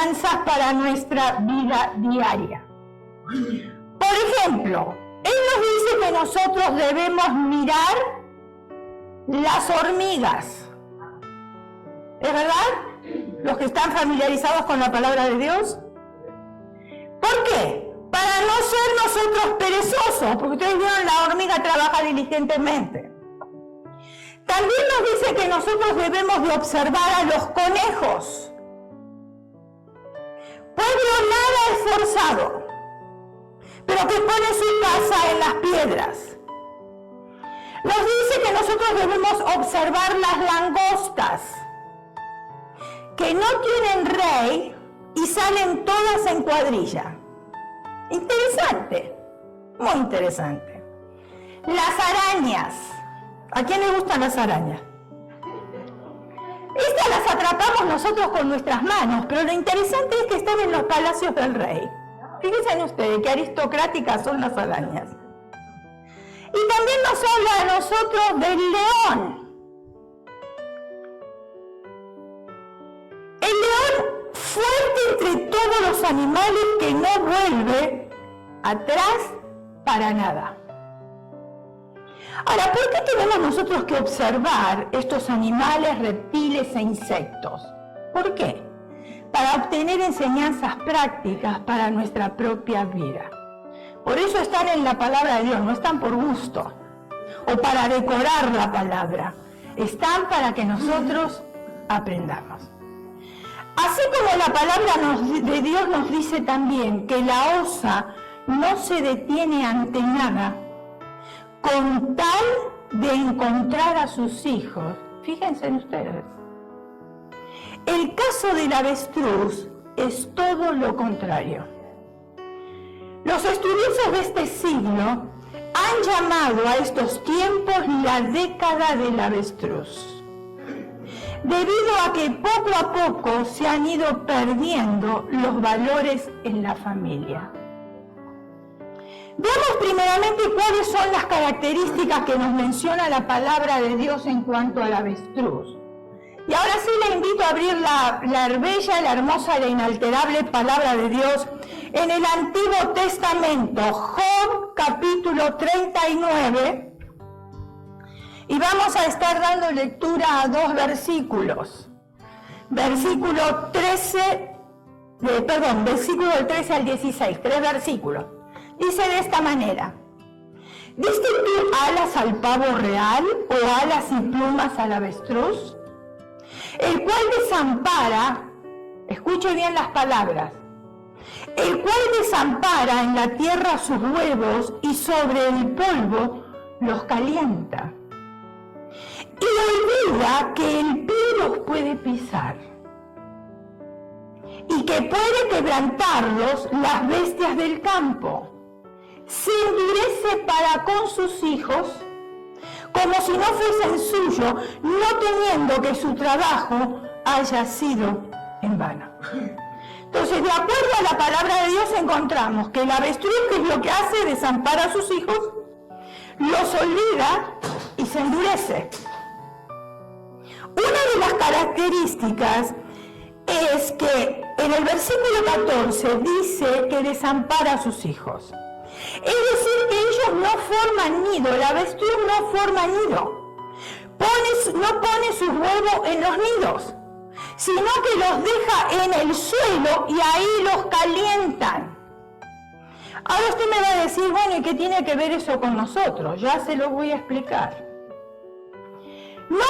enseñanzas para nuestra vida diaria. Por ejemplo, Él nos dice que nosotros debemos mirar las hormigas. ¿Es verdad? Los que están familiarizados con la palabra de Dios. ¿Por qué? Para no ser nosotros perezosos, porque ustedes vieron, la hormiga trabaja diligentemente. También nos dice que nosotros debemos de observar a los conejos. Pueblo nada esforzado, pero que pone su casa en las piedras. Nos dice que nosotros debemos observar las langostas, que no tienen rey y salen todas en cuadrilla. Interesante, muy interesante. Las arañas. ¿A quién le gustan las arañas? Estas las atrapamos nosotros con nuestras manos, pero lo interesante es que están en los palacios del rey. Fíjense ustedes qué aristocráticas son las arañas. Y también nos habla a nosotros del león. El león, fuerte entre todos los animales, que no vuelve atrás para nada. Ahora, ¿por qué tenemos nosotros que observar estos animales, reptiles e insectos? ¿Por qué? Para obtener enseñanzas prácticas para nuestra propia vida. Por eso están en la palabra de Dios, no están por gusto o para decorar la palabra. Están para que nosotros aprendamos. Así como la palabra de Dios nos dice también que la osa no se detiene ante nada con tal de encontrar a sus hijos. Fíjense en ustedes. El caso del avestruz es todo lo contrario. Los estudiosos de este siglo han llamado a estos tiempos la década del avestruz, debido a que poco a poco se han ido perdiendo los valores en la familia. Veamos primeramente cuáles son las características que nos menciona la palabra de Dios en cuanto al avestruz. Y ahora sí le invito a abrir la bella, la hermosa, la inalterable palabra de Dios en el Antiguo Testamento, Job capítulo 39. Y vamos a estar dando lectura a dos versículos. Versículo del 13 al 16, 3 versículos. Dice de esta manera: ¿diste tú alas al pavo real o alas y plumas al avestruz? El cual desampara, escuche bien las palabras, el cual desampara en la tierra sus huevos y sobre el polvo los calienta. Y olvida que el pie los puede pisar y que puede quebrantarlos las bestias del campo. Se endurece para con sus hijos, como si no fuesen suyos, no temiendo que su trabajo haya sido en vano. Entonces, de acuerdo a la palabra de Dios, encontramos que el avestruz, ¿qué es lo que hace? Desampara a sus hijos, los olvida y se endurece. Una de las características es que en el versículo 14 dice que desampara a sus hijos. Es decir, que ellos no forman nido, el avestruz no forma nido, no pone sus huevos en los nidos, sino que los deja en el suelo y ahí los calientan. Ahora usted me va a decir, bueno, ¿y qué tiene que ver eso con nosotros? Ya se lo voy a explicar. No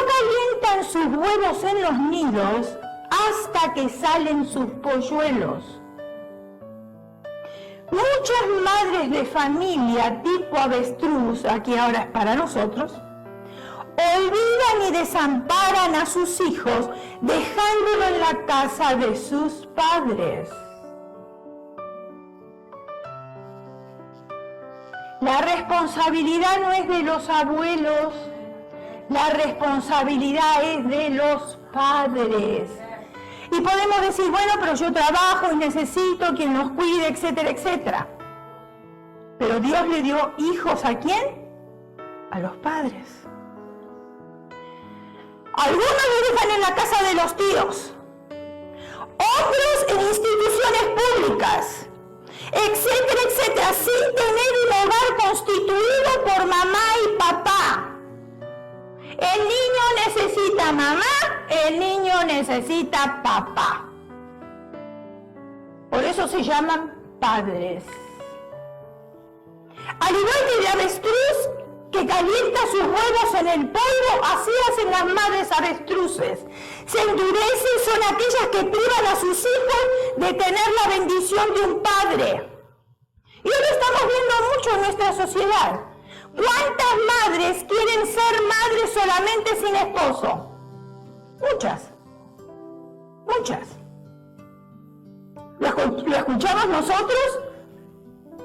calientan sus huevos en los nidos hasta que salen sus polluelos. Muchas madres de familia tipo avestruz, aquí ahora es para nosotros, olvidan y desamparan a sus hijos dejándolo en la casa de sus padres. La responsabilidad no es de los abuelos, la responsabilidad es de los padres. Y podemos decir, bueno, pero yo trabajo y necesito quien los cuide, etcétera, etcétera. Pero Dios le dio hijos ¿a quién? A los padres. Algunos los dejan en la casa de los tíos. otros en instituciones públicas, etcétera, etcétera, sin tener un hogar constituido por mamá y papá. El niño necesita mamá, el niño necesita papá. Por eso se llaman padres. Al igual que el avestruz que calienta sus huevos en el polvo, así hacen las madres avestruces. Se endurecen, son aquellas que privan a sus hijos de tener la bendición de un padre. Y hoy lo estamos viendo mucho en nuestra sociedad. ¿Cuántas madres quieren ser madres solamente sin esposo? Muchas. Muchas. ¿Lo escuchamos nosotros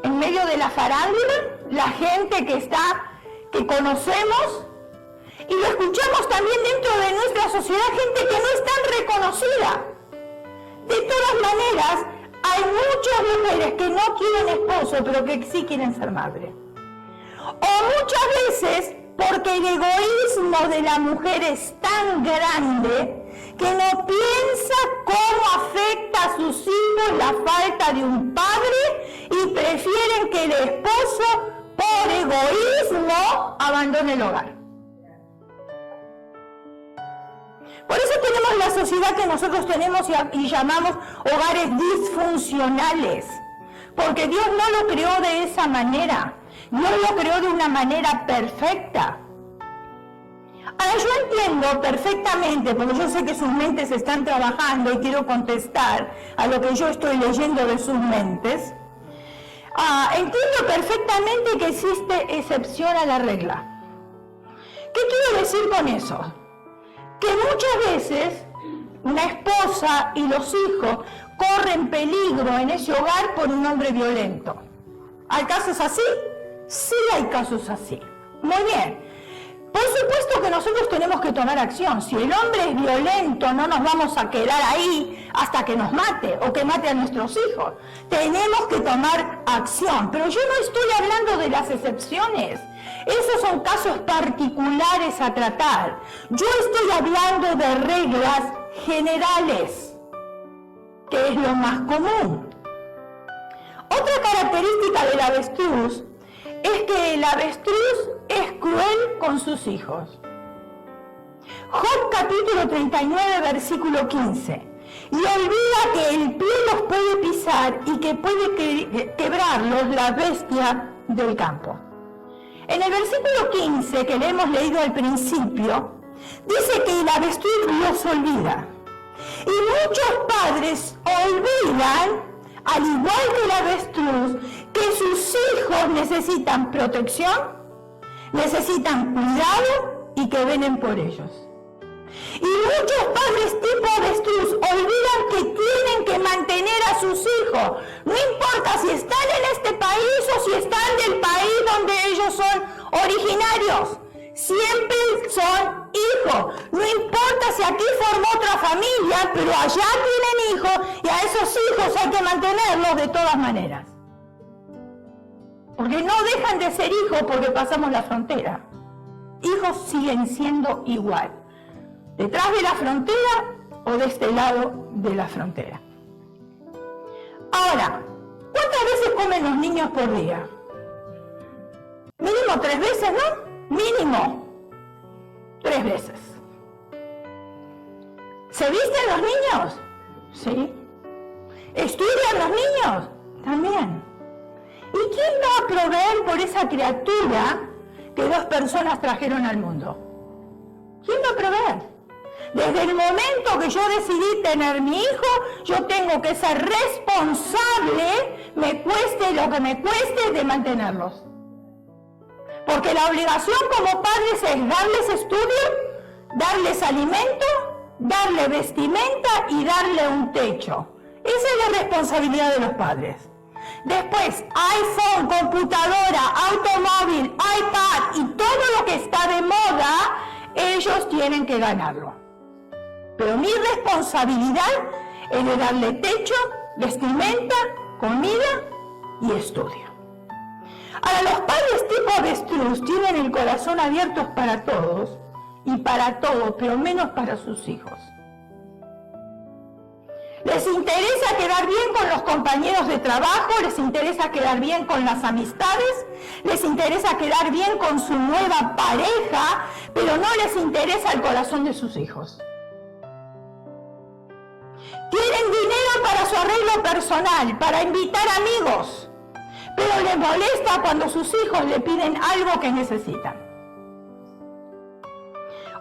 en medio de la farándula? La gente que conocemos, y lo escuchamos también dentro de nuestra sociedad, gente que no es tan reconocida. De todas maneras, hay muchas mujeres que no quieren esposo, pero que sí quieren ser madre. O muchas veces, porque el egoísmo de la mujer es tan grande que no piensa cómo afecta a sus hijos la falta de un padre y prefieren que el esposo, por egoísmo, abandone el hogar. Por eso tenemos la sociedad que nosotros tenemos y llamamos hogares disfuncionales, porque Dios no lo creó de esa manera. Dios lo creó de una manera perfecta. Ahora yo entiendo perfectamente, porque yo sé que sus mentes están trabajando y quiero contestar a lo que yo estoy leyendo de sus mentes. Entiendo perfectamente que existe excepción a la regla. ¿Qué quiero decir con eso? Que muchas veces una esposa y los hijos corren peligro en ese hogar por un hombre violento. ¿Hay casos así? Sí hay casos así. Muy bien. Por supuesto que nosotros tenemos que tomar acción. Si el hombre es violento, no nos vamos a quedar ahí hasta que nos mate o que mate a nuestros hijos. Tenemos que tomar acción. Pero yo no estoy hablando de las excepciones. Esos son casos particulares a tratar. Yo estoy hablando de reglas generales, que es lo más común. Otra característica del avestruz es que el avestruz es cruel con sus hijos. Job capítulo 39, versículo 15. Y olvida que el pie los puede pisar y que puede quebrarlos la bestia del campo. En el versículo 15, que le hemos leído al principio, dice que el avestruz los olvida. Y muchos padres olvidan, al igual que el avestruz, que sus hijos necesitan protección, necesitan cuidado y que velen por ellos. Y muchos padres tipo avestruz olvidan que tienen que mantener a sus hijos. No importa si están en este país o si están del país donde ellos son originarios. Siempre son hijos. No importa si aquí formó otra familia, pero allá tienen hijos y a esos hijos hay que mantenerlos de todas maneras. Porque no dejan de ser hijos porque pasamos la frontera. Hijos siguen siendo igual. Detrás de la frontera o de este lado de la frontera. Ahora, ¿cuántas veces comen los niños por día? Mínimo 3 veces, ¿no? Mínimo 3 veces. ¿Se visten los niños? Sí. ¿Estudian los niños? También. ¿Y quién va a proveer por esa criatura que 2 personas trajeron al mundo? ¿Quién va a proveer? Desde el momento que yo decidí tener mi hijo, yo tengo que ser responsable, me cueste lo que me cueste, de mantenerlos. Porque la obligación como padres es darles estudio, darles alimento, darle vestimenta y darle un techo. Esa es la responsabilidad de los padres. Después, iPhone, computadora, automóvil, iPad y todo lo que está de moda, ellos tienen que ganarlo. Pero mi responsabilidad es de darle techo, vestimenta, comida y estudio. Ahora, los padres tipo avestruz tienen el corazón abierto para todos y para todo, pero menos para sus hijos. Les interesa quedar bien con los compañeros de trabajo, les interesa quedar bien con las amistades, les interesa quedar bien con su nueva pareja, pero no les interesa el corazón de sus hijos. Tienen dinero para su arreglo personal, para invitar amigos, pero les molesta cuando sus hijos le piden algo que necesitan.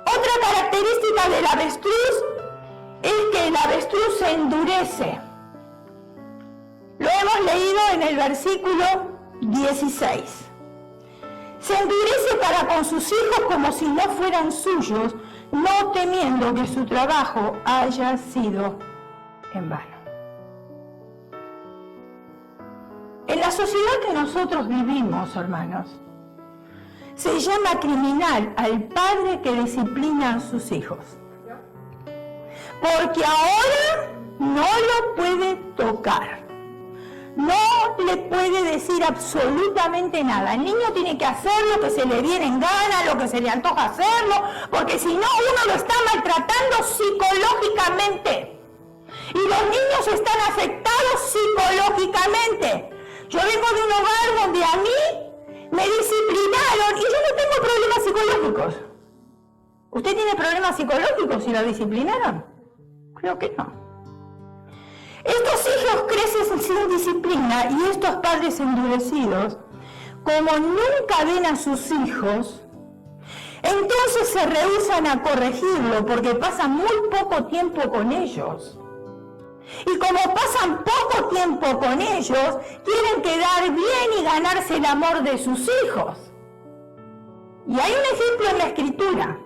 Otra característica del avestruz es que el avestruz se endurece. Lo hemos leído en el versículo 16. Se endurece para con sus hijos como si no fueran suyos, no temiendo que su trabajo haya sido en vano. En la sociedad que nosotros vivimos, hermanos, se llama criminal al padre que disciplina a sus hijos. Porque ahora no lo puede tocar. No le puede decir absolutamente nada. El niño tiene que hacer lo que se le viene en gana, lo que se le antoja hacerlo, porque si no uno lo está maltratando psicológicamente. Y los niños están afectados psicológicamente. Yo vengo de un hogar donde a mí me disciplinaron y yo no tengo problemas psicológicos. ¿Usted tiene problemas psicológicos si lo disciplinaron? Creo que no. Estos hijos crecen sin disciplina y estos padres endurecidos, como nunca ven a sus hijos, entonces se rehúsan a corregirlo porque pasan muy poco tiempo con ellos. Y como pasan poco tiempo con ellos, quieren quedar bien y ganarse el amor de sus hijos. Y hay un ejemplo en la Escritura.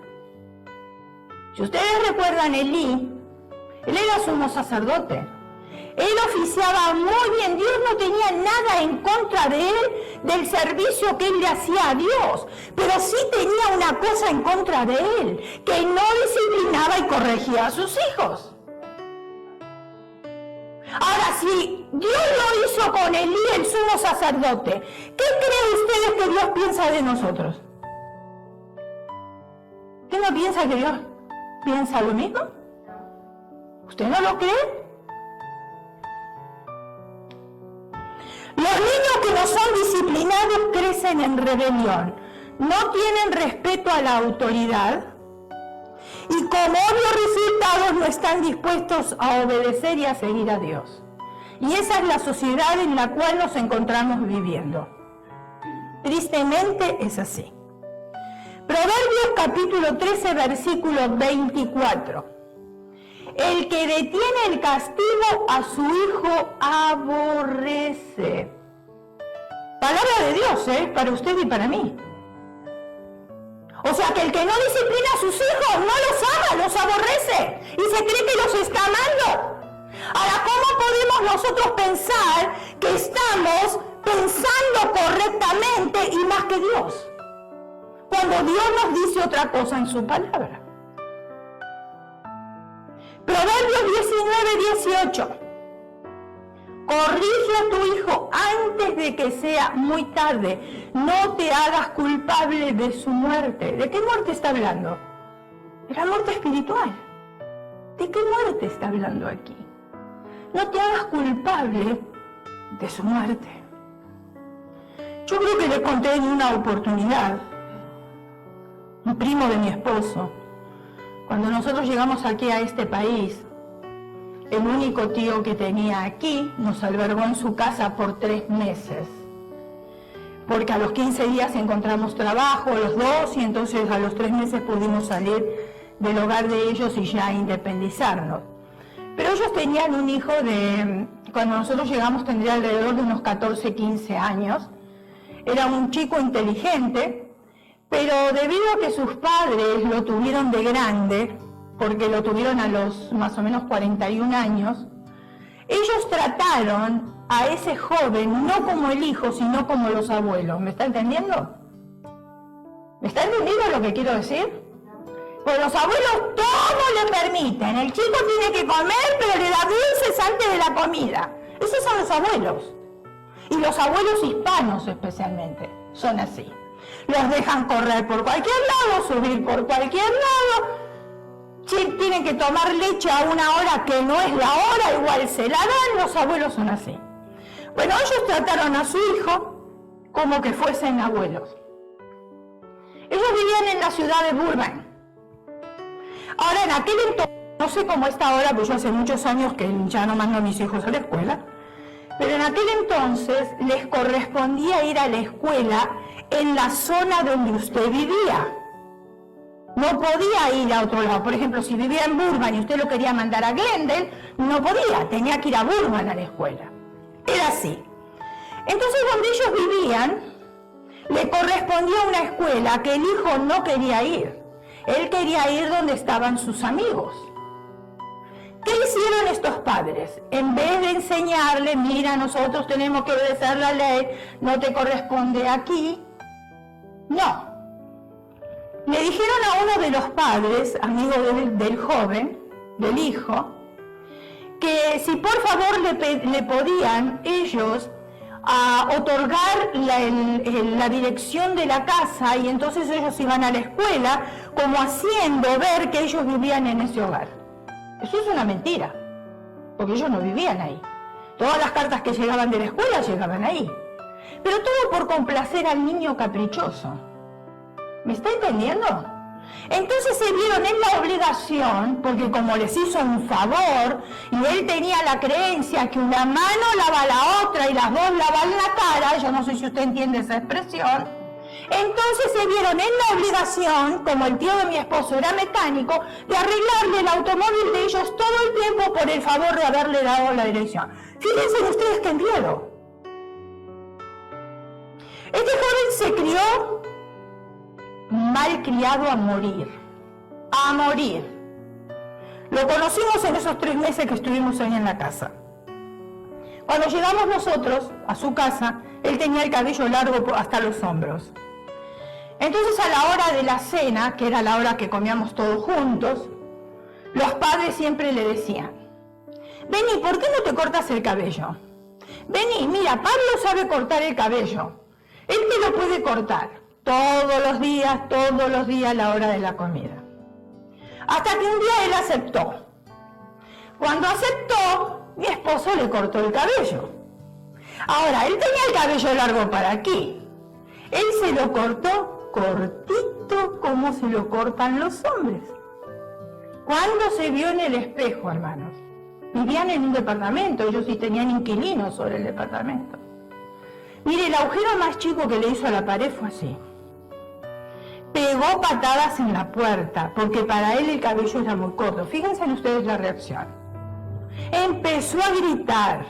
Si ustedes recuerdan, Elí, él era sumo sacerdote. Él oficiaba muy bien. Dios no tenía nada en contra de él, del servicio que él le hacía a Dios. Pero sí tenía una cosa en contra de él, que no disciplinaba y corregía a sus hijos. Ahora, si Dios lo hizo con Elí, el sumo sacerdote, ¿qué creen ustedes que Dios piensa de nosotros? ¿Usted no piensa que Dios piensa lo mismo? ¿Usted no lo cree? Los niños que no son disciplinados crecen en rebelión, no tienen respeto a la autoridad y como obvios resultados no están dispuestos a obedecer y a seguir a Dios. Y esa es la sociedad en la cual nos encontramos viviendo. Tristemente es así. Proverbios capítulo 13, versículo 24. El que detiene el castigo a su hijo aborrece. Palabra de Dios, para usted y para mí. O sea que el que no disciplina a sus hijos no los ama, los aborrece y se cree que los está amando. Ahora, ¿cómo podemos nosotros pensar que estamos pensando correctamente y más que Dios? Cuando Dios nos dice otra cosa en su palabra. Proverbios 19:18. Corrige a tu hijo antes de que sea muy tarde. No te hagas culpable de su muerte. ¿De qué muerte está hablando? De la muerte espiritual. ¿De qué muerte está hablando aquí? No te hagas culpable de su muerte. Yo creo que le conté en una oportunidad, un primo de mi esposo, cuando nosotros llegamos aquí a este país, el único tío que tenía aquí nos albergó en su casa por 3 meses. Porque a los 15 días encontramos trabajo los dos y entonces a los 3 meses pudimos salir del hogar de ellos y ya independizarnos. Pero ellos tenían un hijo de, cuando nosotros llegamos tendría alrededor de unos 14, 15 años. Era un chico inteligente, pero debido a que sus padres lo tuvieron de grande, porque lo tuvieron a los más o menos 41 años, ellos trataron a ese joven no como el hijo, sino como los abuelos. ¿Me está entendiendo? ¿Me está entendiendo lo que quiero decir? Pues los abuelos todo le permiten. El chico tiene que comer, pero le da dulces antes de la comida. Esos son los abuelos. Y los abuelos hispanos especialmente son así. Los dejan correr por cualquier lado, subir por cualquier lado. Si tienen que tomar leche a una hora que no es la hora, igual se la dan, los abuelos son así. Bueno, ellos trataron a su hijo como que fuesen abuelos. Ellos vivían en la ciudad de Burbank. Ahora, en aquel entonces, no sé cómo está ahora, porque yo hace muchos años que ya no mando a mis hijos a la escuela, pero en aquel entonces les correspondía ir a la escuela en la zona donde usted vivía. No podía ir a otro lado. Por ejemplo, si vivía en Burbank y usted lo quería mandar a Glendale, no podía, tenía que ir a Burbank a la escuela. Era así. Entonces, donde ellos vivían, le correspondía una escuela que el hijo no quería ir. Él quería ir donde estaban sus amigos. ¿Qué hicieron estos padres? En vez de enseñarle, mira, nosotros tenemos que obedecer la ley, no te corresponde aquí, no. Le dijeron a uno de los padres, amigo del joven, del hijo, que si por favor le podían ellos otorgar la dirección de la casa, y entonces ellos iban a la escuela como haciendo ver que ellos vivían en ese hogar. Eso es una mentira, porque ellos no vivían ahí. Todas las cartas que llegaban de la escuela llegaban ahí. Pero todo por complacer al niño caprichoso. ¿Me está entendiendo? Entonces se vieron en la obligación, porque como les hizo un favor, y él tenía la creencia que una mano lava la otra y las dos lavan la cara, yo no sé si usted entiende esa expresión, entonces se vieron en la obligación, como el tío de mi esposo era mecánico, de arreglarle el automóvil de ellos todo el tiempo por el favor de haberle dado la dirección. Fíjense ustedes qué miedo. Este joven se crió mal criado a morir. A morir. Lo conocimos en esos 3 meses que estuvimos ahí en la casa. Cuando llegamos nosotros a su casa, él tenía el cabello largo hasta los hombros. Entonces, a la hora de la cena, que era la hora que comíamos todos juntos, los padres siempre le decían: vení, ¿por qué no te cortas el cabello? Vení, mira, Pablo sabe cortar el cabello. Él te lo puede cortar todos los días, a la hora de la comida. Hasta que un día él aceptó. Cuando aceptó, mi esposo le cortó el cabello. Ahora, él tenía el cabello largo para aquí. Él se lo cortó cortito como se lo cortan los hombres. ¿Cuándo se vio en el espejo, hermanos? Vivían en un departamento, ellos sí tenían inquilinos sobre el departamento. Mire, el agujero más chico que le hizo a la pared fue así. Pegó patadas en la puerta, porque para él el cabello era muy corto. Fíjense en ustedes la reacción. Empezó a gritar.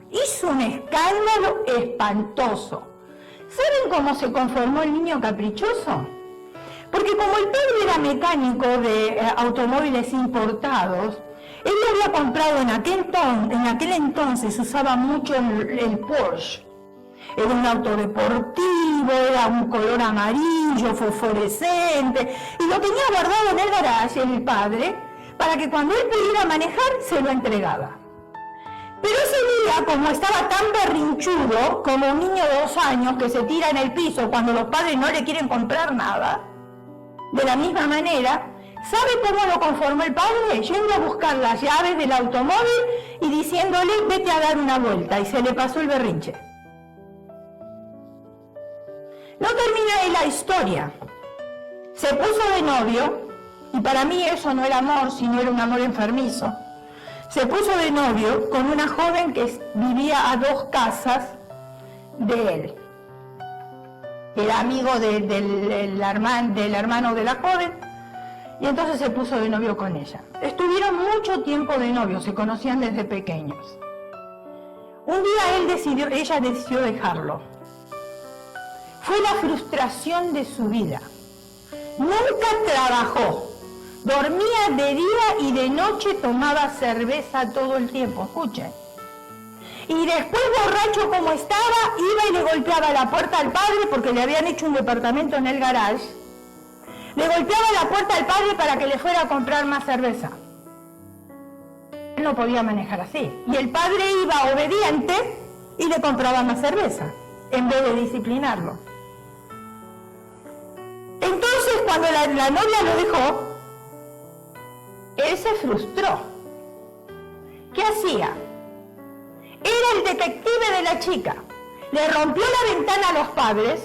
Hizo un escándalo espantoso. ¿Saben cómo se conformó el niño caprichoso? Porque como el padre era mecánico de automóviles importados, él lo había comprado en aquel entonces usaba mucho el Porsche. Era un auto deportivo, era un color amarillo, fosforescente, y lo tenía guardado en el garaje el padre, para que cuando él pudiera manejar, se lo entregaba. Pero ese día, como estaba tan berrinchudo, como un niño de 2 años que se tira en el piso cuando los padres no le quieren comprar nada, de la misma manera, ¿sabe cómo lo conformó el padre? Yendo a buscar las llaves del automóvil y diciéndole, vete a dar una vuelta, y se le pasó el berrinche. No termina ahí la historia. Se puso de novio, y para mí eso no era amor, sino era un amor enfermizo. Se puso de novio con una joven que vivía a 2 casas de él. Era amigo del hermano de la joven, y entonces se puso de novio con ella. Estuvieron mucho tiempo de novio, se conocían desde pequeños. Un día ella decidió dejarlo. Fue la frustración de su vida. Nunca trabajó. Dormía de día y de noche, tomaba cerveza todo el tiempo, escuchen. Y después, borracho como estaba, iba y le golpeaba la puerta al padre, porque le habían hecho un departamento en el garage. Le golpeaba la puerta al padre para que le fuera a comprar más cerveza. Él no podía manejar así. Y el padre iba obediente y le compraba más cerveza, en vez de disciplinarlo. Entonces, cuando la novia lo dejó, él se frustró. ¿Qué hacía? Era el detective de la chica. Le rompió la ventana a los padres,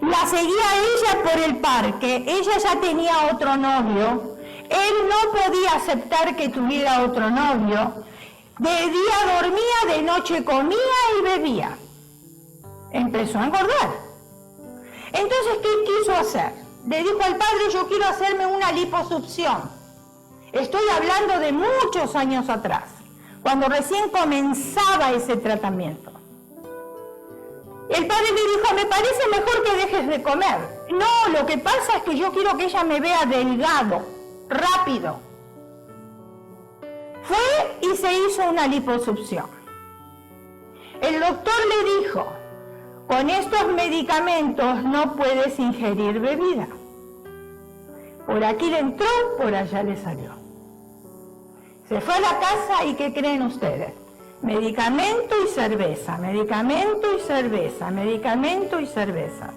la seguía a ella por el parque, ella ya tenía otro novio, él no podía aceptar que tuviera otro novio, de día dormía, de noche comía y bebía. Empezó a engordar. Entonces, ¿qué quiso hacer? Le dijo al padre, yo quiero hacerme una liposucción. Estoy hablando de muchos años atrás, cuando recién comenzaba ese tratamiento. El padre le dijo, me parece mejor que dejes de comer. No, lo que pasa es que yo quiero que ella me vea delgado, rápido. Fue y se hizo una liposucción. El doctor le dijo, con estos medicamentos no puedes ingerir bebida. Por aquí le entró, por allá le salió. Se fue a la casa y ¿qué creen ustedes? Medicamento y cerveza, medicamento y cerveza, medicamento y cerveza.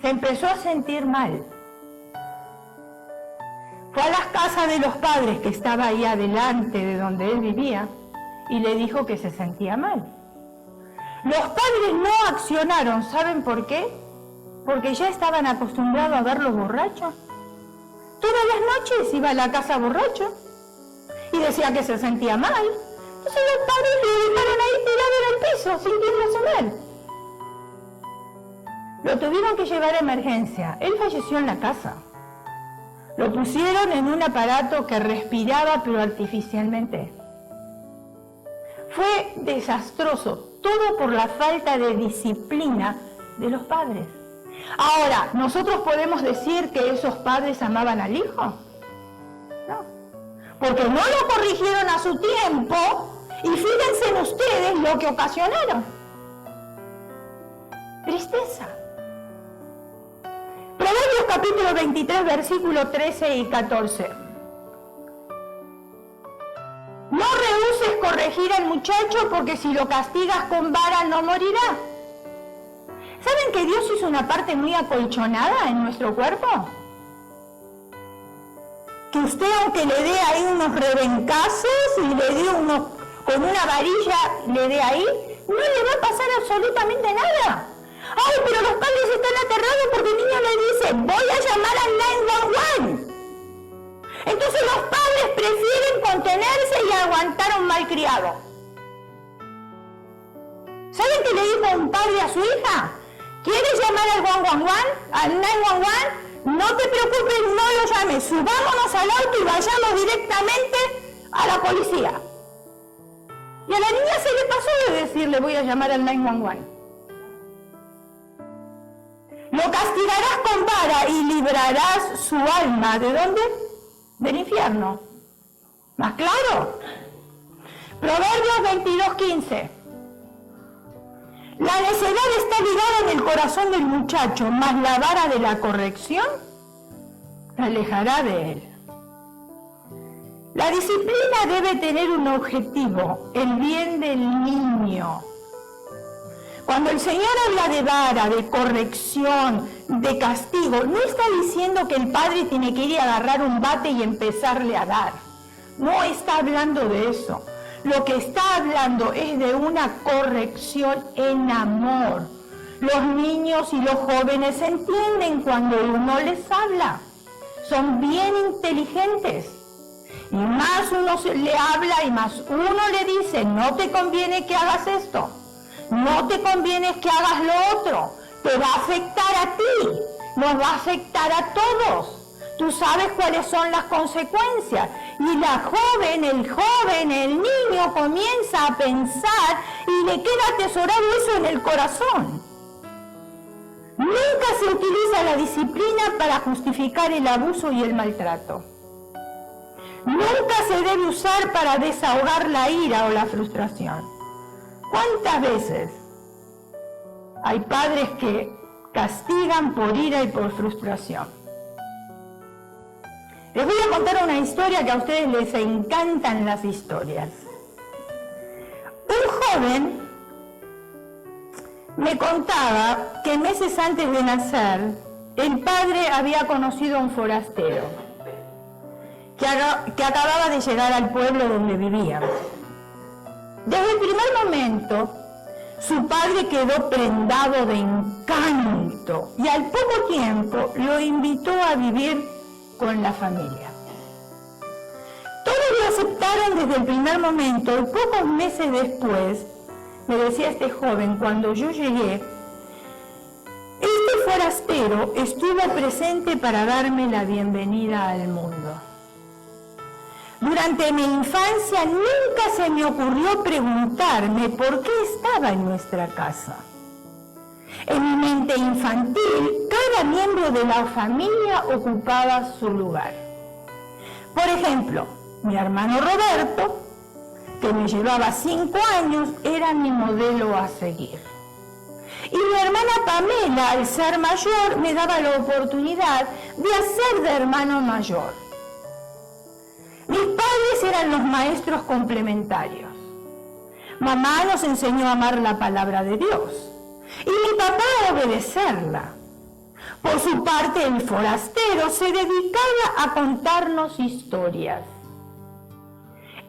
Se empezó a sentir mal. Fue a las casas de los padres que estaba ahí adelante de donde él vivía y le dijo que se sentía mal. Los padres no accionaron, ¿saben por qué? Porque ya estaban acostumbrados a verlos borrachos. Todas las noches iba a la casa borracho y decía que se sentía mal. Entonces los padres lo dejaron ahí tirado en el piso, sintiéndose mal. Lo tuvieron que llevar a emergencia. Él falleció en la casa. Lo pusieron en un aparato que respiraba, pero artificialmente. Fue desastroso, todo por la falta de disciplina de los padres. Ahora, ¿nosotros podemos decir que esos padres amaban al hijo? No, porque no lo corrigieron a su tiempo y fíjense en ustedes lo que ocasionaron. Tristeza. Proverbios capítulo 23, versículos 13 y 14. No rehúses corregir al muchacho porque si lo castigas con vara no morirá. ¿Saben que Dios hizo una parte muy acolchonada en nuestro cuerpo? Que usted, aunque le dé ahí unos rebencazos y le dé unos, con una varilla le dé ahí, no le va a pasar absolutamente nada. Ay, pero los padres están aterrados porque el niño le dice, voy a llamar al 911. Entonces los padres prefieren contenerse y aguantar a un malcriado. ¿Saben qué le dijo un padre a su hija? ¿Quieres llamar al 911? ¿Al 911? No te preocupes, no lo llames. Subámonos al auto y vayamos directamente a la policía. Y a la niña se le pasó de decirle, voy a llamar al 911. Lo castigarás con vara y librarás su alma. ¿De dónde? Del infierno. ¿Más claro? Proverbios 22:15. La necedad está ligada en el corazón del muchacho, mas la vara de la corrección la alejará de él. La disciplina debe tener un objetivo, el bien del niño. Cuando el Señor habla de vara, de corrección, de castigo, no está diciendo que el padre tiene que ir a agarrar un bate y empezarle a dar. No está hablando de eso. Lo que está hablando es de una corrección en amor. Los niños y los jóvenes entienden cuando uno les habla. Son bien inteligentes. Y más uno le habla y más uno le dice, no te conviene que hagas esto. No te conviene que hagas lo otro. Te va a afectar a ti. Nos va a afectar a todos. Tú sabes cuáles son las consecuencias. Y la joven, el niño comienza a pensar y le queda atesorado eso en el corazón. Nunca se utiliza la disciplina para justificar el abuso y el maltrato. Nunca se debe usar para desahogar la ira o la frustración. ¿Cuántas veces hay padres que castigan por ira y por frustración? Les voy a contar una historia que a ustedes les encantan las historias. Un joven me contaba que meses antes de nacer, el padre había conocido a un forastero, que acababa de llegar al pueblo donde vivíamos. Desde el primer momento, su padre quedó prendado de encanto y al poco tiempo lo invitó a vivir con la familia. Todos lo aceptaron desde el primer momento y pocos meses después, me decía este joven, cuando yo llegué, este forastero estuvo presente para darme la bienvenida al mundo. Durante mi infancia nunca se me ocurrió preguntarme por qué estaba en nuestra casa. En mi mente infantil, cada miembro de la familia ocupaba su lugar. Por ejemplo, mi hermano Roberto, que me llevaba 5 años, era mi modelo a seguir. Y mi hermana Pamela, al ser mayor, me daba la oportunidad de hacer de hermano mayor. Mis padres eran los maestros complementarios. Mamá nos enseñó a amar la palabra de Dios y mi papá a obedecerla. Por su parte, el forastero se dedicaba a contarnos historias.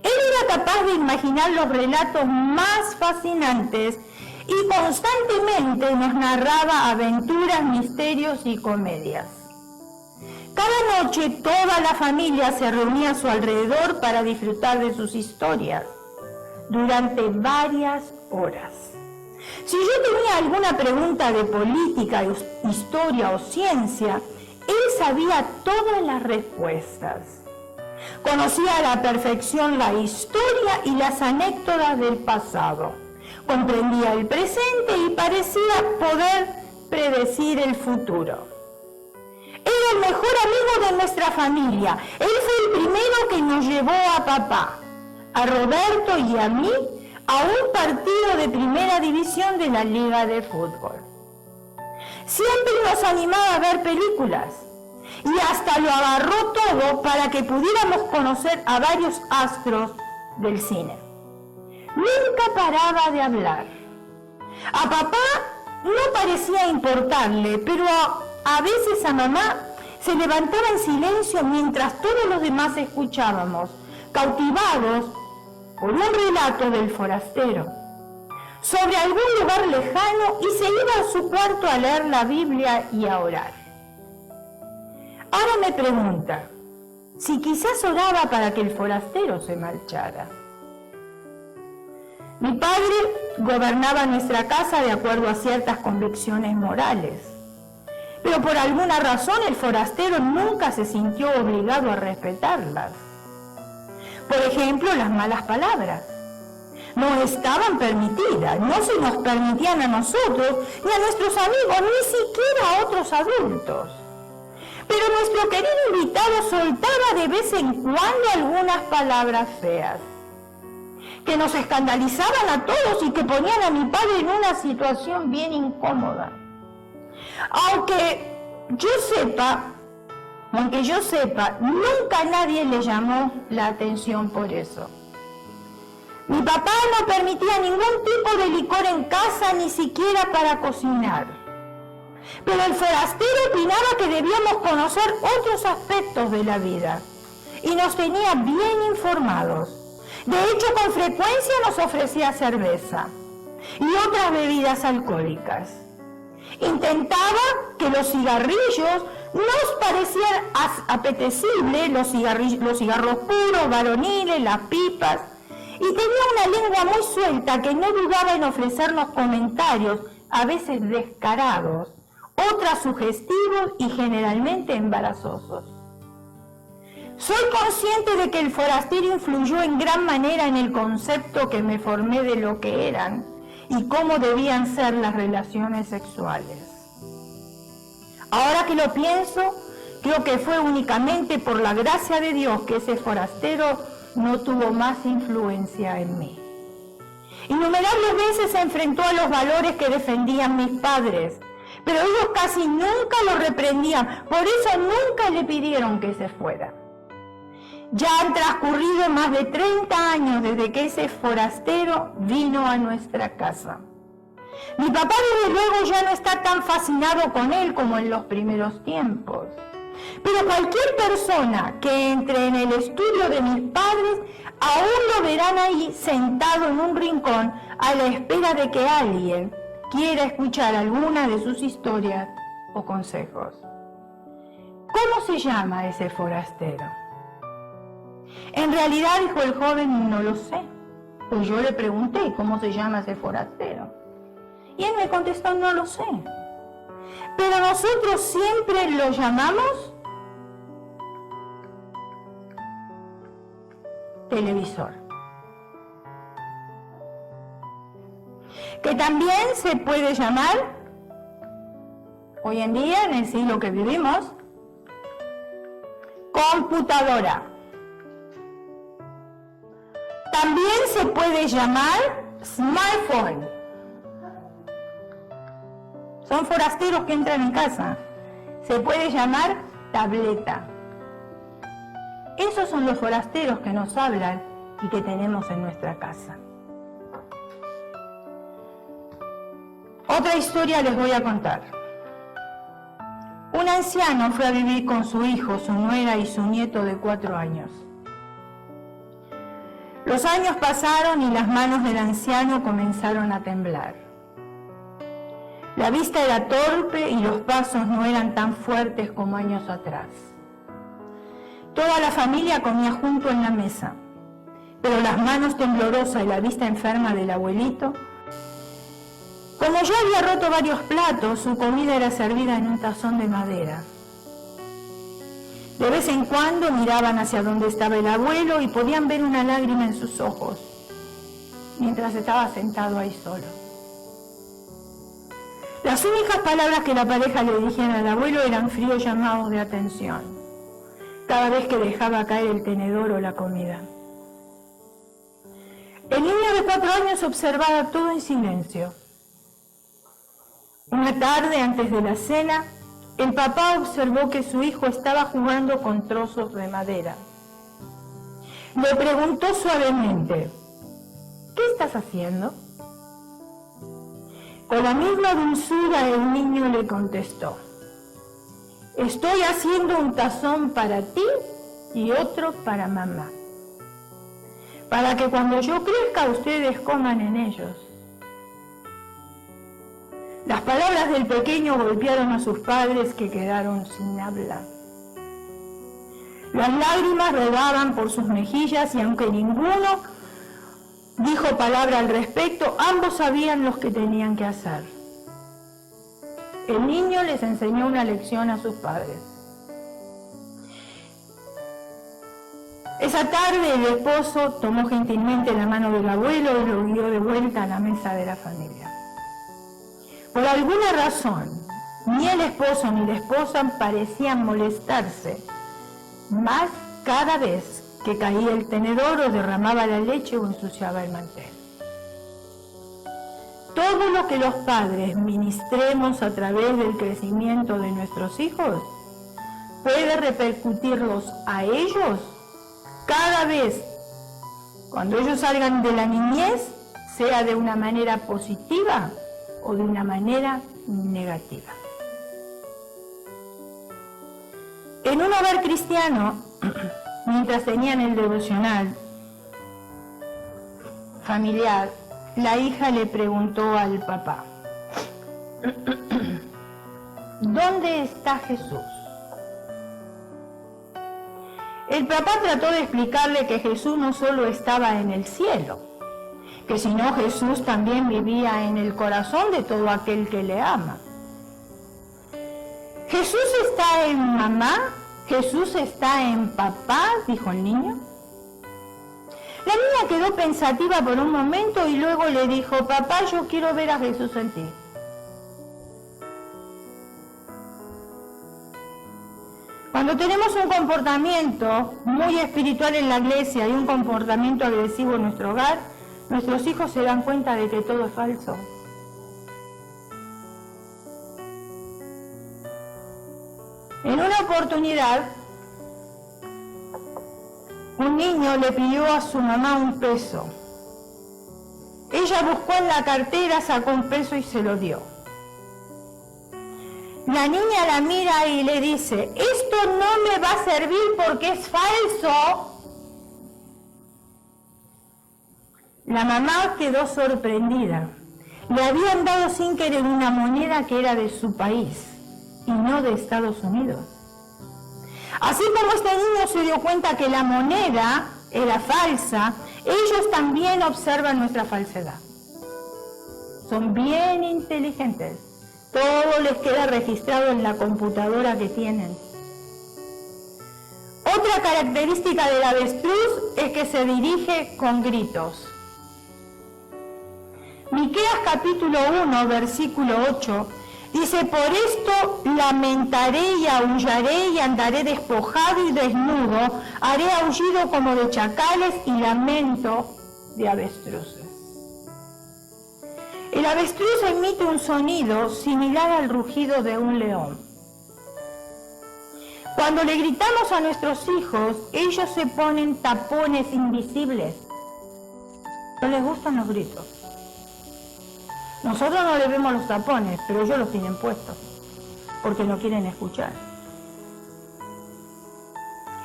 Él era capaz de imaginar los relatos más fascinantes y constantemente nos narraba aventuras, misterios y comedias. Cada noche toda la familia se reunía a su alrededor para disfrutar de sus historias durante varias horas. Si yo tenía alguna pregunta de política, historia o ciencia, él sabía todas las respuestas. Conocía a la perfección la historia y las anécdotas del pasado. Comprendía el presente y parecía poder predecir el futuro. Era el mejor amigo de nuestra familia. Él fue el primero que nos llevó a papá, a Roberto y a mí a un partido de primera división de la Liga de Fútbol. Siempre nos animaba a ver películas y hasta lo agarró todo para que pudiéramos conocer a varios astros del cine. Nunca paraba de hablar. A papá no parecía importarle, pero a veces a mamá se levantaba en silencio mientras todos los demás escuchábamos, cautivados por un relato del forastero sobre algún lugar lejano, y se iba a su cuarto a leer la Biblia y a orar. Ahora me pregunta si quizás oraba para que el forastero se marchara. Mi padre gobernaba nuestra casa de acuerdo a ciertas convicciones morales, pero por alguna razón el forastero nunca se sintió obligado a respetarlas. Por ejemplo, las malas palabras no estaban permitidas, no se nos permitían a nosotros ni a nuestros amigos, ni siquiera a otros adultos. Pero nuestro querido invitado soltaba de vez en cuando algunas palabras feas, que nos escandalizaban a todos y que ponían a mi padre en una situación bien incómoda. Aunque yo sepa, nunca nadie le llamó la atención por eso. Mi papá no permitía ningún tipo de licor en casa, ni siquiera para cocinar. Pero el forastero opinaba que debíamos conocer otros aspectos de la vida y nos tenía bien informados. De hecho, con frecuencia nos ofrecía cerveza y otras bebidas alcohólicas. Intentaba que los cigarrillos nos parecieran apetecibles, los cigarros puros, varoniles, las pipas, y tenía una lengua muy suelta que no dudaba en ofrecernos comentarios, a veces descarados, otras sugestivos y generalmente embarazosos. Soy consciente de que el forastero influyó en gran manera en el concepto que me formé de lo que eran y cómo debían ser las relaciones sexuales. Ahora que lo pienso, creo que fue únicamente por la gracia de Dios que ese forastero no tuvo más influencia en mí. Innumerables veces se enfrentó a los valores que defendían mis padres, pero ellos casi nunca lo reprendían, por eso nunca le pidieron que se fuera. Ya han transcurrido más de 30 años desde que ese forastero vino a nuestra casa. Mi papá desde luego ya no está tan fascinado con él como en los primeros tiempos, Pero cualquier persona que entre en el estudio de mis padres, aún lo verán ahí sentado en un rincón a la espera de que alguien quiera escuchar alguna de sus historias o consejos. ¿Cómo se llama ese forastero? En realidad, dijo el joven, no lo sé. Pues yo le pregunté cómo se llama ese forastero. Y él me contestó, no lo sé. Pero nosotros siempre lo llamamos televisor. Que también se puede llamar, hoy en día, en el siglo que vivimos, computadora. También se puede llamar smartphone. Son forasteros que entran en casa. Se puede llamar tableta. Esos son los forasteros que nos hablan y que tenemos en nuestra casa. Otra historia les voy a contar. Un anciano fue a vivir con su hijo, su nuera y su nieto de 4 años. Los años pasaron y las manos del anciano comenzaron a temblar. La vista era torpe y los pasos no eran tan fuertes como años atrás. Toda la familia comía junto en la mesa, pero las manos temblorosas y la vista enferma del abuelito. Como ya había roto varios platos, su comida era servida en un tazón de madera. De vez en cuando miraban hacia donde estaba el abuelo y podían ver una lágrima en sus ojos, mientras estaba sentado ahí solo. Las únicas palabras que la pareja le dijeron al abuelo eran fríos llamados de atención, cada vez que dejaba caer el tenedor o la comida. El niño de 4 años observaba todo en silencio. Una tarde, antes de la cena, el papá observó que su hijo estaba jugando con trozos de madera. Le preguntó suavemente, ¿qué estás haciendo? Con la misma dulzura el niño le contestó, estoy haciendo un tazón para ti y otro para mamá, para que cuando yo crezca ustedes coman en ellos. Las palabras del pequeño golpearon a sus padres, que quedaron sin habla. Las lágrimas rodaban por sus mejillas y aunque ninguno dijo palabra al respecto, ambos sabían lo que tenían que hacer. El niño les enseñó una lección a sus padres. Esa tarde el esposo tomó gentilmente la mano del abuelo y lo guió de vuelta a la mesa de la familia. Por alguna razón, ni el esposo ni la esposa parecían molestarse más cada vez que caía el tenedor o derramaba la leche o ensuciaba el mantel. Todo lo que los padres ministremos a través del crecimiento de nuestros hijos puede repercutirlos a ellos cada vez cuando ellos salgan de la niñez, sea de una manera positiva o de una manera negativa. En un hogar cristiano, mientras tenían el devocional familiar, la hija le preguntó al papá, ¿dónde está Jesús? El papá trató de explicarle que Jesús no solo estaba en el cielo, que si no Jesús también vivía en el corazón de todo aquel que le ama. ¿Jesús está en mamá? ¿Jesús está en papá?, dijo el niño. La niña quedó pensativa por un momento y luego le dijo, papá, yo quiero ver a Jesús en ti. Cuando tenemos un comportamiento muy espiritual en la iglesia y un comportamiento agresivo en nuestro hogar, nuestros hijos se dan cuenta de que todo es falso. En una oportunidad, un niño le pidió a su mamá un peso. Ella buscó en la cartera, sacó un peso y se lo dio. La niña la mira y le dice, esto no me va a servir porque es falso. La mamá quedó sorprendida. Le habían dado sin querer una moneda que era de su país y no de Estados Unidos. Así como este niño se dio cuenta que la moneda era falsa, ellos también observan nuestra falsedad. Son bien inteligentes. Todo les queda registrado en la computadora que tienen. Otra característica del avestruz es que se dirige con gritos. Miqueas capítulo 1, versículo 8, dice, por esto lamentaré y aullaré y andaré despojado y desnudo, haré aullido como de chacales y lamento de avestruces. El avestruz emite un sonido similar al rugido de un león. Cuando le gritamos a nuestros hijos, ellos se ponen tapones invisibles. No les gustan los gritos. Nosotros no les vemos los tapones, pero ellos los tienen puestos, porque no quieren escuchar.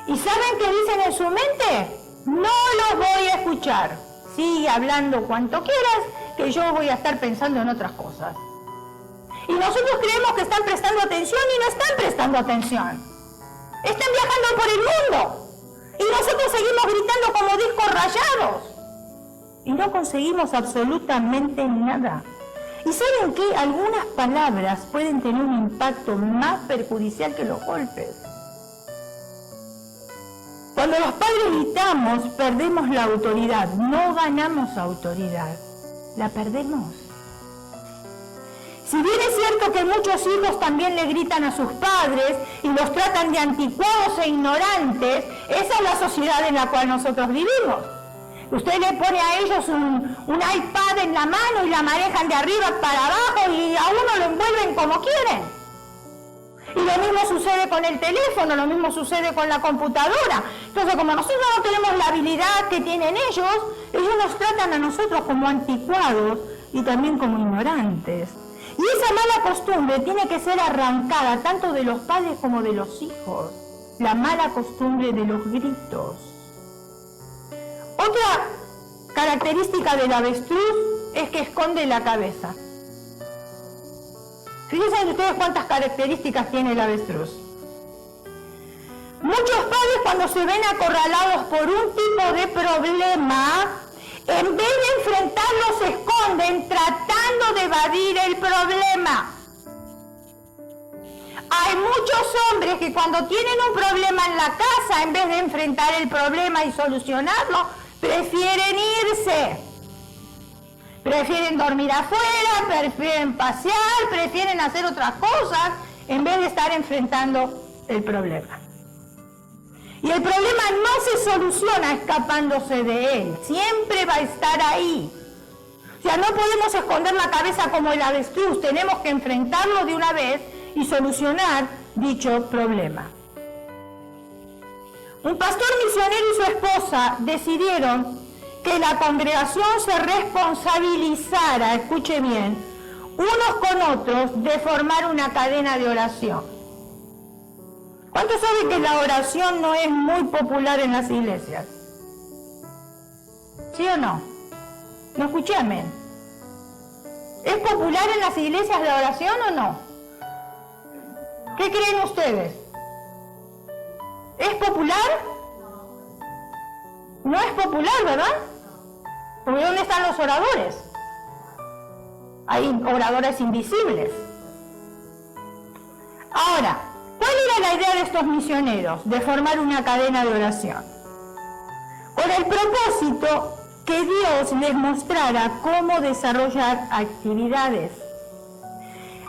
¿Y saben qué dicen en su mente? No los voy a escuchar. Sigue hablando cuanto quieras, que yo voy a estar pensando en otras cosas. Y nosotros creemos que están prestando atención y no están prestando atención. Están viajando por el mundo. Y nosotros seguimos gritando como discos rayados. Y no conseguimos absolutamente nada. ¿Y saben qué? Algunas palabras pueden tener un impacto más perjudicial que los golpes. Cuando los padres gritamos, perdemos la autoridad. No ganamos autoridad, la perdemos. Si bien es cierto que muchos hijos también le gritan a sus padres y los tratan de anticuados e ignorantes, esa es la sociedad en la cual nosotros vivimos. Usted le pone a ellos un iPad en la mano y la manejan de arriba para abajo y a uno lo envuelven como quieren. Y lo mismo sucede con el teléfono, lo mismo sucede con la computadora. Entonces, como nosotros no tenemos la habilidad que tienen ellos nos tratan a nosotros como anticuados y también como ignorantes. Y esa mala costumbre tiene que ser arrancada tanto de los padres como de los hijos. La mala costumbre de los gritos. Otra característica del avestruz es que esconde la cabeza. Fíjense ustedes cuántas características tiene el avestruz. Muchos padres, cuando se ven acorralados por un tipo de problema, en vez de enfrentarlo, se esconden tratando de evadir el problema. Hay muchos hombres que cuando tienen un problema en la casa, en vez de enfrentar el problema y solucionarlo, prefieren irse. Prefieren dormir afuera, prefieren pasear, prefieren hacer otras cosas, en vez de estar enfrentando el problema. Y el problema no se soluciona escapándose de él, siempre va a estar ahí. O sea, no podemos esconder la cabeza como el avestruz, tenemos que enfrentarlo de una vez y solucionar dicho problema. Un pastor misionero y su esposa decidieron que la congregación se responsabilizara, escuche bien, unos con otros de formar una cadena de oración. ¿Cuántos saben que la oración no es muy popular en las iglesias? ¿Sí o no? No escuché amén. ¿Es popular en las iglesias la oración o no? ¿Qué creen ustedes? ¿Es popular? No es popular, ¿verdad? Porque ¿dónde están los oradores? Hay oradores invisibles. Ahora, ¿cuál era la idea de estos misioneros? De formar una cadena de oración. Con el propósito que Dios les mostrara cómo desarrollar actividades.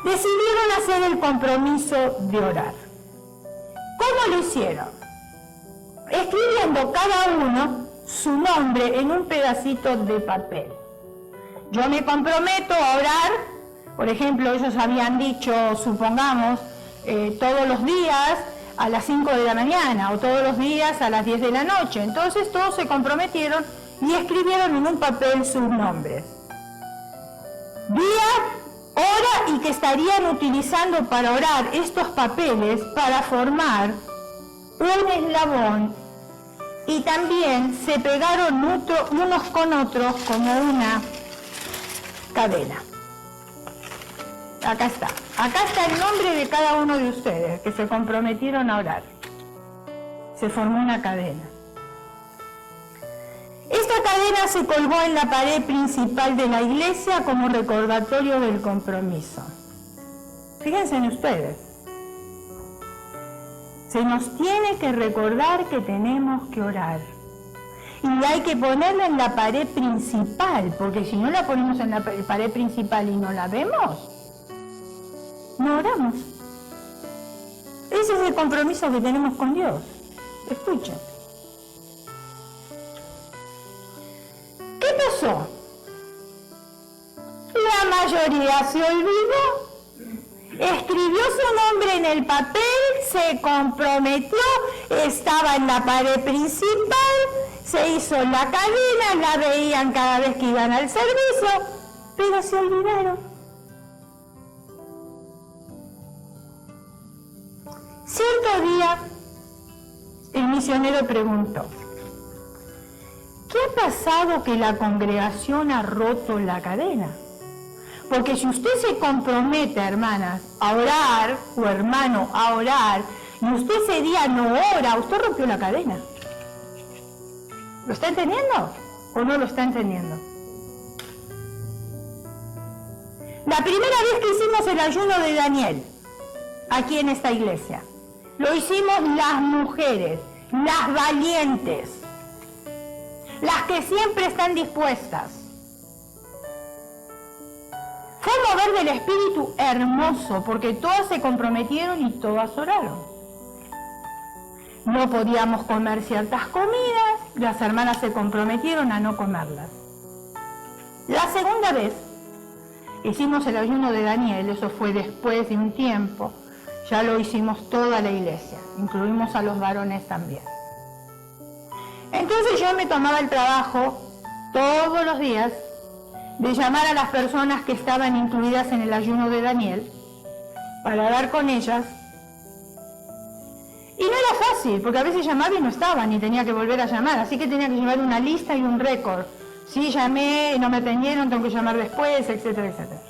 Decidieron hacer el compromiso de orar. ¿Cómo lo hicieron? Escribiendo cada uno su nombre en un pedacito de papel. Yo me comprometo a orar, por ejemplo, ellos habían dicho, supongamos, todos los días a las 5 de la mañana o todos los días a las 10 de la noche. Entonces todos se comprometieron y escribieron en un papel sus nombres. Día ora y que estarían utilizando para orar estos papeles para formar un eslabón, y también se pegaron unos con otros como una cadena. Acá está el nombre de cada uno de ustedes que se comprometieron a orar. Se formó una cadena. Esta cadena se colgó en la pared principal de la iglesia como recordatorio del compromiso. Fíjense en ustedes. Se nos tiene que recordar que tenemos que orar. Y hay que ponerla en la pared principal, porque si no la ponemos en la pared principal y no la vemos, no oramos. Ese es el compromiso que tenemos con Dios. Escuchen. ¿Qué pasó? La mayoría se olvidó. Escribió su nombre en el papel, se comprometió, estaba en la pared principal, se hizo la cadena, la veían cada vez que iban al servicio, pero se olvidaron. Cierto día, el misionero preguntó: ¿qué ha pasado que la congregación ha roto la cadena? Porque si usted se compromete, hermanas, a orar, o hermano, a orar, y usted ese día no ora, usted rompió la cadena. ¿Lo está entendiendo o no lo está entendiendo? La primera vez que hicimos el ayuno de Daniel, aquí en esta iglesia, lo hicimos las mujeres, las valientes, las que siempre están dispuestas. Fue un mover del Espíritu hermoso, porque todas se comprometieron y todas oraron. No podíamos comer ciertas comidas, las hermanas se comprometieron a no comerlas. La segunda vez hicimos el ayuno de Daniel, eso fue después de un tiempo, ya lo hicimos toda la iglesia, incluimos a los varones también. Entonces yo me tomaba el trabajo todos los días de llamar a las personas que estaban incluidas en el ayuno de Daniel para hablar con ellas. Y no era fácil, porque a veces llamaba y no estaban y tenía que volver a llamar, así que tenía que llevar una lista y un récord. Sí, llamé, no me atendieron, tengo que llamar después, etcétera, etcétera.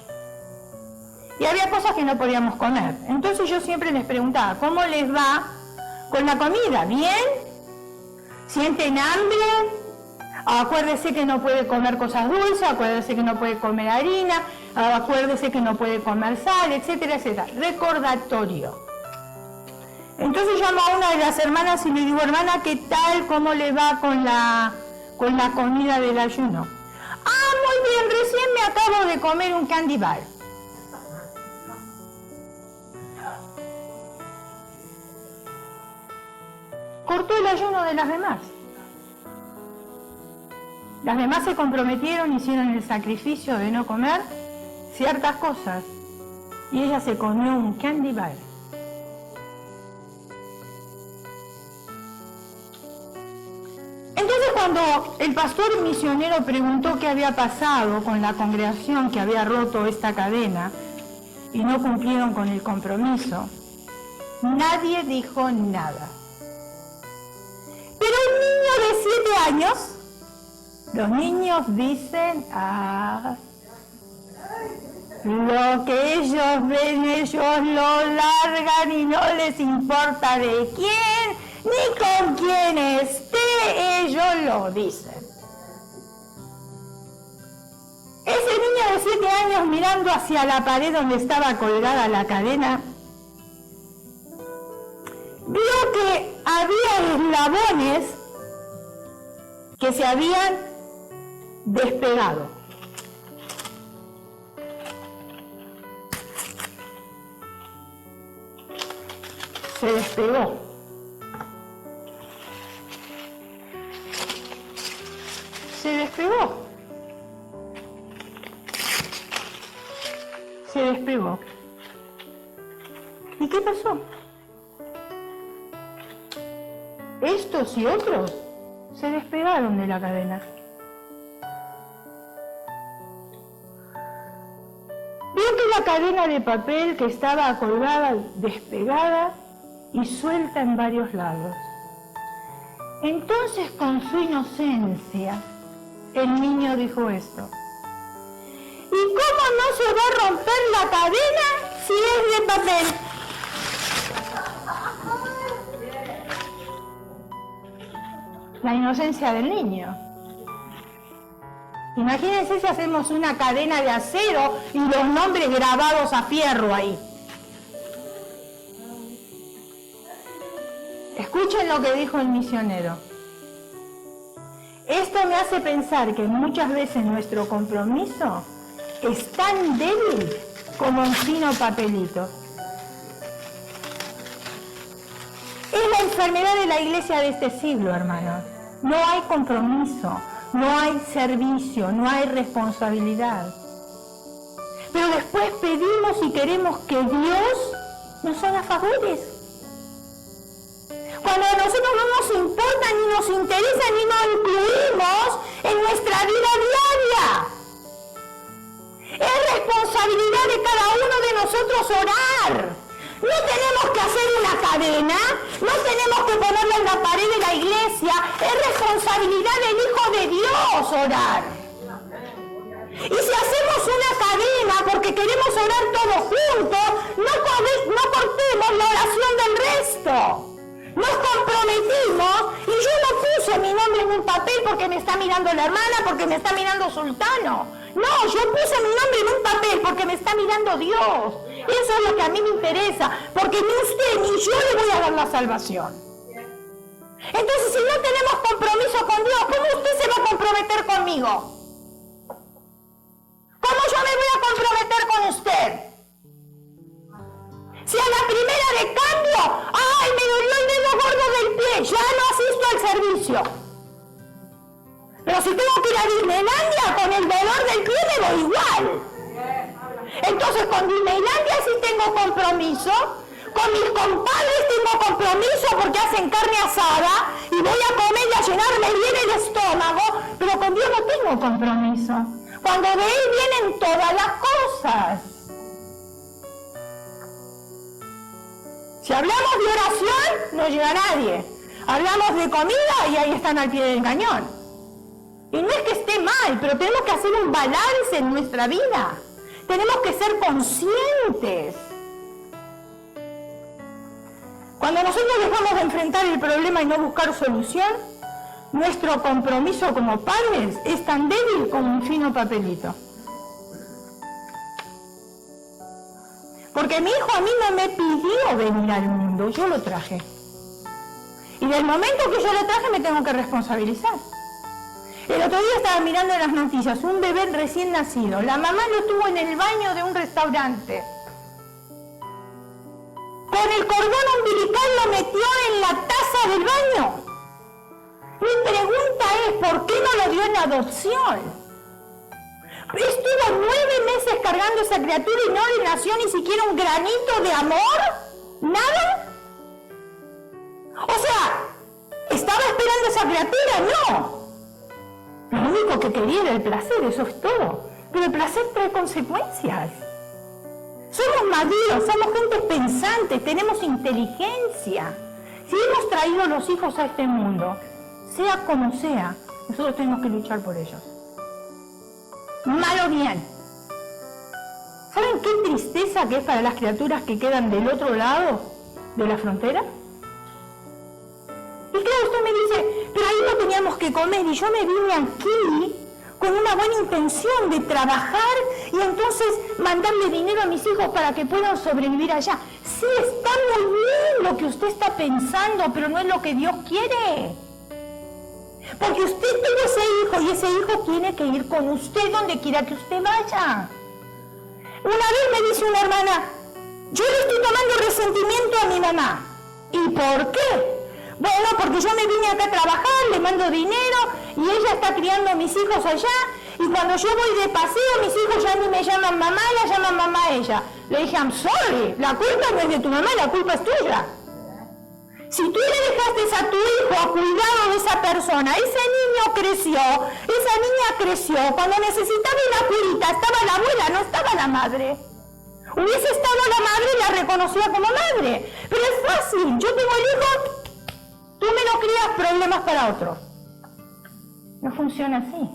Y había cosas que no podíamos comer. Entonces yo siempre les preguntaba, ¿cómo les va con la comida? ¿Bien? ¿Sienten hambre? Acuérdese que no puede comer cosas dulces, acuérdese que no puede comer harina, acuérdese que no puede comer sal, etcétera, etcétera. Recordatorio. Entonces llamo a una de las hermanas y le digo: hermana, ¿qué tal? ¿Cómo le va con la comida del ayuno? Ah, muy bien, recién me acabo de comer un candy bar. Cortó el ayuno de las demás. Las demás se comprometieron, hicieron el sacrificio de no comer ciertas cosas y ella se comió un candy bar. Entonces, cuando el pastor misionero preguntó qué había pasado con la congregación que había roto esta cadena y no cumplieron con el compromiso, nadie dijo nada. Pero un niño de 7 años, los niños dicen: ah, lo que ellos ven, ellos lo largan y no les importa de quién ni con quién esté, ellos lo dicen. Ese niño de 7 años, mirando hacia la pared donde estaba colgada la cadena, vio que había eslabones que se habían despegado. Se despegó. Se despegó. Se despegó. ¿Y qué pasó? Estos y otros se despegaron de la cadena. Vio que la cadena de papel que estaba colgada, despegada y suelta en varios lados. Entonces, con su inocencia, el niño dijo esto: ¿y cómo no se va a romper la cadena si es de papel? La inocencia del niño. Imagínense si hacemos una cadena de acero y los nombres grabados a fierro ahí. Escuchen lo que dijo el misionero. Esto me hace pensar que muchas veces nuestro compromiso es tan débil como un fino papelito. Es la enfermedad de la iglesia de este siglo, hermanos. No hay compromiso, no hay servicio, no hay responsabilidad. Pero después pedimos y queremos que Dios nos haga favores. Cuando a nosotros no nos importa, ni nos interesa, ni nos incluimos en nuestra vida diaria. Es responsabilidad de cada uno de nosotros orar. No tenemos que hacer una cadena, no tenemos que ponerla en la pared de la iglesia. Es responsabilidad del Hijo de Dios orar. Y si hacemos una cadena porque queremos orar todos juntos, no cortemos la oración del resto. Nos comprometimos y yo no puse mi nombre en un papel porque me está mirando la hermana, porque me está mirando Sultano. No, yo puse mi nombre en un papel porque me está mirando Dios. Eso es lo que a mí me interesa, porque ni usted ni yo le voy a dar la salvación. Entonces, si no tenemos compromiso con Dios, ¿cómo usted se va a comprometer conmigo? ¿Cómo yo me voy a comprometer con usted? Si a la primera de cambio, ¡ay, me dolió el dedo gordo del pie! Ya no asisto al servicio. Pero si tengo que ir a Disneylandia, con el dolor del pie me voy igual. Entonces con Disneylandia sí tengo compromiso, con mis compadres tengo compromiso porque hacen carne asada y voy a comer y a llenarme bien el estómago, pero con Dios no tengo compromiso. Cuando de Él vienen todas las cosas. Si hablamos de oración, no llega nadie. Hablamos de comida y ahí están al pie del cañón. Y no es que esté mal, pero tenemos que hacer un balance en nuestra vida. Tenemos que ser conscientes. Cuando nosotros dejamos de enfrentar el problema y no buscar solución, nuestro compromiso como padres es tan débil como un fino papelito. Porque mi hijo a mí no me pidió venir al mundo, yo lo traje. Y del momento que yo lo traje me tengo que responsabilizar. El otro día estaba mirando en las noticias, un bebé recién nacido. La mamá lo tuvo en el baño de un restaurante. Con el cordón umbilical lo metió en la taza del baño. Mi pregunta es, ¿por qué no lo dio en adopción? Estuvo 9 meses cargando esa criatura y no le nació ni siquiera un granito de amor. ¿Nada? O sea, ¿estaba esperando esa criatura? No. Lo único que quería era el placer, eso es todo. Pero el placer trae consecuencias. Somos maduros, somos gente pensante, tenemos inteligencia. Si hemos traído los hijos a este mundo, sea como sea, nosotros tenemos que luchar por ellos. Mal o bien. ¿Saben qué tristeza que es para las criaturas que quedan del otro lado de la frontera? Y claro, usted me dice, pero ahí no teníamos que comer y yo me vine aquí con una buena intención de trabajar y entonces mandarle dinero a mis hijos para que puedan sobrevivir allá. Sí, está muy bien lo que usted está pensando, pero no es lo que Dios quiere. Porque usted tuvo ese hijo y ese hijo tiene que ir con usted donde quiera que usted vaya. Una vez me dice una hermana, yo le estoy tomando resentimiento a mi mamá. ¿Y por qué? Bueno, porque yo me vine acá a trabajar, le mando dinero y ella está criando a mis hijos allá y cuando yo voy de paseo mis hijos ya ni me llaman mamá, la llaman mamá a ella. Le dije, I'm sorry, la culpa no es de tu mamá, la culpa es tuya. Si tú le dejaste a tu hijo a cuidado de esa persona, ese niño creció, esa niña creció, cuando necesitaba una curita estaba la abuela, no estaba la madre. Hubiese estado la madre y la reconocía como madre. Pero es fácil, yo tengo el hijo, tú me lo crías, problemas para otro. No funciona así.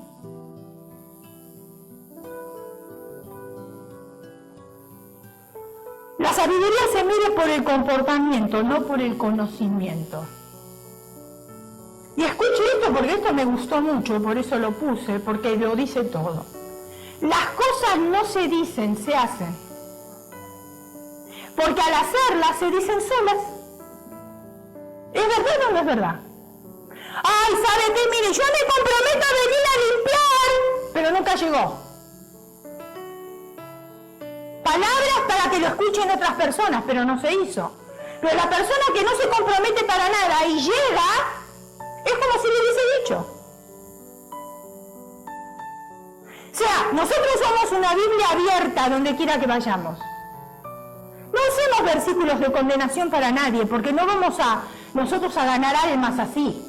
La sabiduría se mide por el comportamiento, no por el conocimiento. Y escuche esto porque esto me gustó mucho, por eso lo puse, porque lo dice todo. Las cosas no se dicen, se hacen. Porque al hacerlas se dicen solas. ¿Es verdad o no es verdad? Ay, ¿sabe qué? Mire, yo me comprometo a venir a limpiar, pero nunca llegó. Palabras para que lo escuchen otras personas, pero no se hizo. Pero la persona que no se compromete para nada y llega, es como si le hubiese dicho. O sea, nosotros somos una Biblia abierta donde quiera que vayamos. No hacemos versículos de condenación para nadie, porque no vamos nosotros a ganar almas así.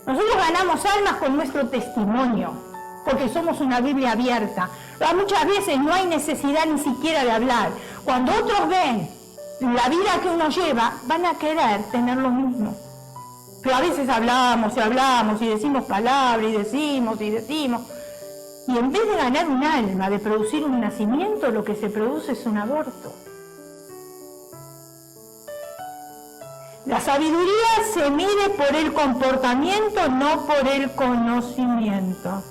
Nosotros ganamos almas con nuestro testimonio, porque somos una Biblia abierta. Pero muchas veces no hay necesidad ni siquiera de hablar. Cuando otros ven la vida que uno lleva, van a querer tener lo mismo. Pero a veces hablamos y decimos palabras y decimos. Y en vez de ganar un alma, de producir un nacimiento, lo que se produce es un aborto. La sabiduría se mide por el comportamiento, no por el conocimiento.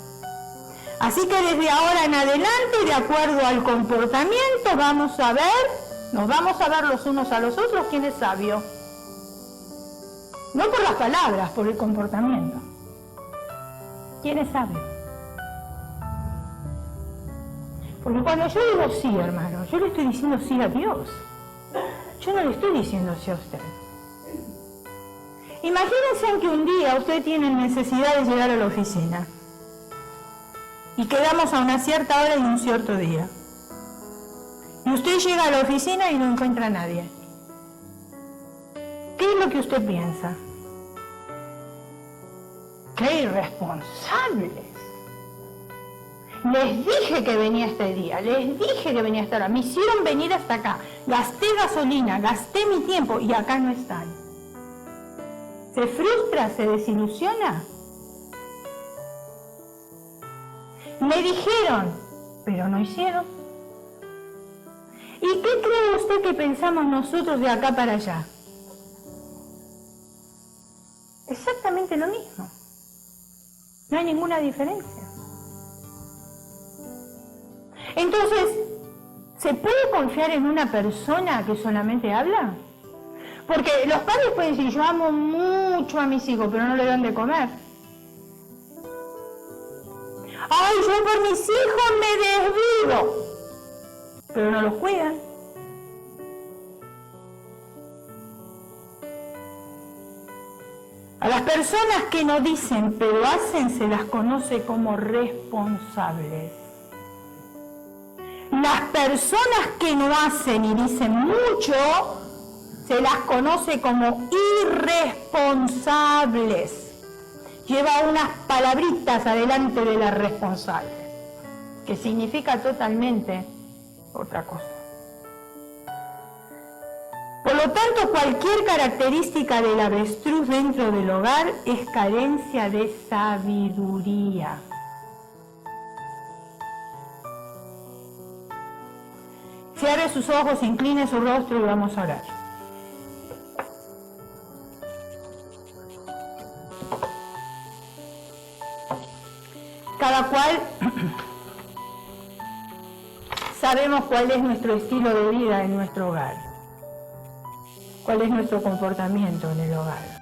Así que desde ahora en adelante, de acuerdo al comportamiento, nos vamos a ver los unos a los otros quién es sabio. No por las palabras, por el comportamiento. ¿Quién es sabio? Porque cuando yo digo sí, hermano, yo le estoy diciendo sí a Dios. Yo no le estoy diciendo sí a usted. Imagínense que un día usted tiene necesidad de llegar a la oficina y quedamos a una cierta hora y un cierto día. Y usted llega a la oficina y no encuentra a nadie. ¿Qué es lo que usted piensa? ¡Qué irresponsables! Les dije que venía este día, les dije que venía esta hora, me hicieron venir hasta acá, gasté gasolina, gasté mi tiempo y acá no están. ¿Se frustra, se desilusiona? Me dijeron, pero no hicieron. ¿Y qué cree usted que pensamos nosotros de acá para allá? Exactamente lo mismo. No hay ninguna diferencia. Entonces, ¿se puede confiar en una persona que solamente habla? Porque los padres pueden decir, yo amo mucho a mis hijos, pero no le dan de comer. Ay, yo por mis hijos me desvivo, pero no los cuidan. A las personas que no dicen pero hacen se las conoce como responsables. Las personas que no hacen y dicen mucho se las conoce como irresponsables. Lleva unas palabritas adelante de las responsables, que significa totalmente otra cosa. Por lo tanto, cualquier característica del avestruz dentro del hogar es carencia de sabiduría. Cierre sus ojos, incline su rostro y vamos a orar. Cada cual sabemos cuál es nuestro estilo de vida en nuestro hogar, cuál es nuestro comportamiento en el hogar.